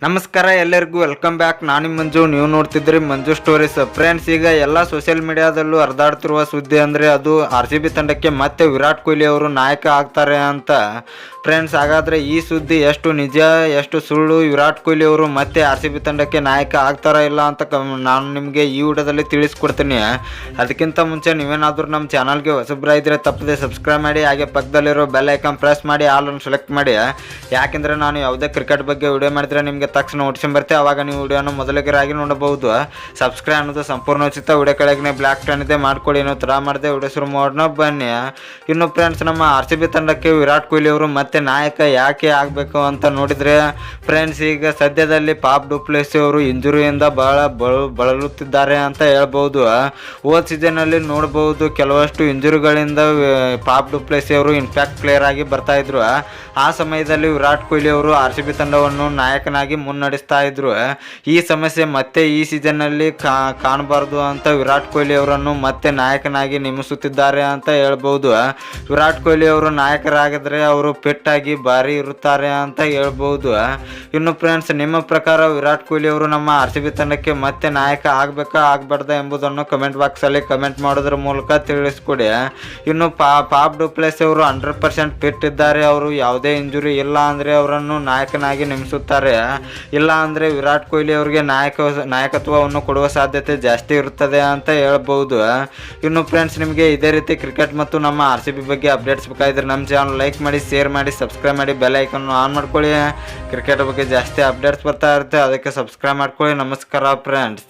ನಮಸ್ಕಾರ ಎಲ್ಲರಿಗೂ welcome back. ನಾನು ಮಂಜು, ನೀವು ನೋಡ್ತಿದ್ರಿ ಮಂಜು ಸ್ಟೋರೀಸ್. ಫ್ರೆಂಡ್ಸ್, ಈಗ ಎಲ್ಲ ಸೋಷಿಯಲ್ ಮೀಡಿಯಾದಲ್ಲೂ ಹರಿದಾಡ್ತಿರುವ ಸುದ್ದಿ ಅಂದರೆ ಅದು RCB ತಂಡಕ್ಕೆ ಮತ್ತೆ ವಿರಾಟ್ ಕೊಹ್ಲಿ ಅವರು ನಾಯಕ ಆಗ್ತಾರೆ ಅಂತ. ಫ್ರೆಂಡ್ಸ್, ಹಾಗಾದರೆ ಈ ಸುದ್ದಿ ಎಷ್ಟು ನಿಜ ಎಷ್ಟು ಸುಳ್ಳು, ವಿರಾಟ್ ಕೊಹ್ಲಿ ಅವರು ಮತ್ತೆ RCB ತಂಡಕ್ಕೆ ನಾಯಕ ಆಗ್ತಾರಾ ಇಲ್ಲ ಅಂತ ನಾನು ನಿಮಗೆ ಈ ವಿಡಿಯೋದಲ್ಲಿ ತಿಳಿಸ್ಕೊಡ್ತೀನಿ. ಅದಕ್ಕಿಂತ ಮುಂಚೆ ನೀವೇನಾದರೂ ನಮ್ಮ ಚಾನಲ್ಗೆ ಹೊಸಬ್ರಾಗಿದ್ದರೆ ತಪ್ಪದೆ ಸಬ್ಸ್ಕ್ರೈಬ್ ಮಾಡಿ, ಹಾಗೆ ಪಕ್ಕದಲ್ಲಿರೋ ಬೆಲ್ ಐಕಾನ್ ಪ್ರೆಸ್ ಮಾಡಿ ಆಲ್ ಅನ್ನು ಸೆಲೆಕ್ಟ್ ಮಾಡಿ. ಯಾಕೆಂದರೆ ನಾನು ಯಾವುದೇ ಕ್ರಿಕೆಟ್ ಬಗ್ಗೆ ವಿಡಿಯೋ ಮಾಡಿದರೆ ನಿಮಗೆ ತಕ್ಷಣ ನೋಟಿಫಿಕೇಶನ್ ಬರುತ್ತೆ, ಆವಾಗ ನೀವು ವಿಡಿಯೋನ ಮೊದಲಿಗರಾಗಿ ನೋಡಬಹುದು. ಸಬ್ಸ್ಕ್ರೈಬ್ ಅನ್ನೋದು ಸಂಪೂರ್ಣ ಉಚಿತ. ವಿಡಿಯೋ ಕೆಳಗೆ ಬ್ಲಾಕ್ ಟನ್ ಇದೆ, ಮಾಡ್ಕೊಳ್ಳಿ. ಏನೋ ಥರ ಮಾಡಿದೆ ವಿಡಿಯೋ ಶುರು ಮಾಡೋಣ ಬನ್ನಿ. ಇನ್ನು ಫ್ರೆಂಡ್ಸ್, ನಮ್ಮ RCB ತಂಡಕ್ಕೆ ವಿರಾಟ್ ಕೊಹ್ಲಿ ಅವರು ಮತ್ತೆ ನಾಯಕ ಯಾಕೆ ಆಗಬೇಕು ಅಂತ ನೋಡಿದರೆ ಫ್ರೆಂಡ್ಸ್, ಈಗ ಸದ್ಯದಲ್ಲಿ ಪಾಪ್ ಡು ಪ್ಲೆಸಿ ಅವರು ಇಂಜುರಿಯಿಂದ ಬಹಳ ಬಳಲುತ್ತಿದ್ದಾರೆ ಅಂತ ಹೇಳ್ಬೋದು. ಹೋದ ಸೀಸನ್ನಲ್ಲಿ ನೋಡ್ಬೋದು, ಕೆಲವಷ್ಟು ಇಂಜುರಿಗಳಿಂದ ಪಾಪ್ ಡು ಪ್ಲೆಸಿ ಅವರು ಇಂಪ್ಯಾಕ್ಟ್ ಪ್ಲೇಯರ್ ಆಗಿ ಬರ್ತಾ ಇದ್ರು. ಆ ಸಮಯದಲ್ಲಿ ವಿರಾಟ್ ಕೊಹ್ಲಿ ಅವರು RCB ತಂಡವನ್ನು ನಾಯಕನಾಗಿ ಮುನ್ನಡೆಸ್ತಾ ಇದ್ರು. ಈ ಸಮಸ್ಯೆ ಮತ್ತೆ ಈ ಸೀಸನ್ನಲ್ಲಿ ಕಾಣಬಾರ್ದು ಅಂತ ವಿರಾಟ್ ಕೊಹ್ಲಿ ಅವರನ್ನು ಮತ್ತೆ ನಾಯಕನಾಗಿ ನೇಮಿಸುತ್ತಿದ್ದಾರೆ ಅಂತ ಹೇಳ್ಬೋದು. ವಿರಾಟ್ ಕೊಹ್ಲಿ ಅವರು ನಾಯಕರಾಗಿದ್ರೆ ಅವರು ಫಿಟ್ ಆಗಿ ಭಾರಿ ಇರುತ್ತಾರೆ ಅಂತ ಹೇಳ್ಬೋದು. ಇನ್ನು ಫ್ರೆಂಡ್ಸ್, ನಿಮ್ಮ ಪ್ರಕಾರ ವಿರಾಟ್ ಕೊಹ್ಲಿ ಅವರು ನಮ್ಮ RCB ತಂಡಕ್ಕೆ ಮತ್ತೆ ನಾಯಕ ಆಗಬೇಕಾ ಆಗಬಾರ್ದ ಎಂಬುದನ್ನು ಕಮೆಂಟ್ ಬಾಕ್ಸಲ್ಲಿ ಕಮೆಂಟ್ ಮಾಡೋದ್ರ ಮೂಲಕ ತಿಳಿಸ್ಕೊಡಿ. ಇನ್ನು ಪಾಪ್ ಡು ಪ್ಲೆಸಿ ಅವರು 100% ಫಿಟ್ ಇದ್ದಾರೆ, ಅವರು ಯಾವುದೇ ಇಂಜುರಿ ಇಲ್ಲ ಅಂದರೆ ಅವರನ್ನು ನಾಯಕನಾಗಿ ನೇಮಿಸುತ್ತಾರೆ. ಇಲ್ಲ ಅಂದರೆ ವಿರಾಟ್ ಕೊಹ್ಲಿ ಅವರಿಗೆ ನಾಯಕತ್ವವನ್ನು ಕೊಡುವ ಸಾಧ್ಯತೆ ಜಾಸ್ತಿ ಇರುತ್ತದೆ ಅಂತ ಹೇಳ್ಬೋದು. ಇನ್ನು ಫ್ರೆಂಡ್ಸ್, ನಿಮಗೆ ಇದೇ ರೀತಿ ಕ್ರಿಕೆಟ್ ಮತ್ತು ನಮ್ಮ RCB ಬಗ್ಗೆ ಅಪ್ಡೇಟ್ಸ್ ಬೇಕಾಗಿದ್ರೆ ನಮ್ಮ ಚಾನಲ್ ಲೈಕ್ ಮಾಡಿ, ಶೇರ್ ಮಾಡಿ, ಸಬ್ಸ್ಕ್ರೈಬ್ ಮಾಡಿ, ಬೆಲ್ ಐಕನ್ ಆನ್ ಮಾಡ್ಕೊಳ್ಳಿ. ಕ್ರಿಕೆಟ್ ಬಗ್ಗೆ ಜಾಸ್ತಿ ಅಪ್ಡೇಟ್ಸ್ ಬರ್ತಾ ಇರುತ್ತೆ, ಅದಕ್ಕೆ ಸಬ್ಸ್ಕ್ರೈಬ್ ಮಾಡ್ಕೊಳ್ಳಿ. ನಮಸ್ಕಾರ ಫ್ರೆಂಡ್ಸ್.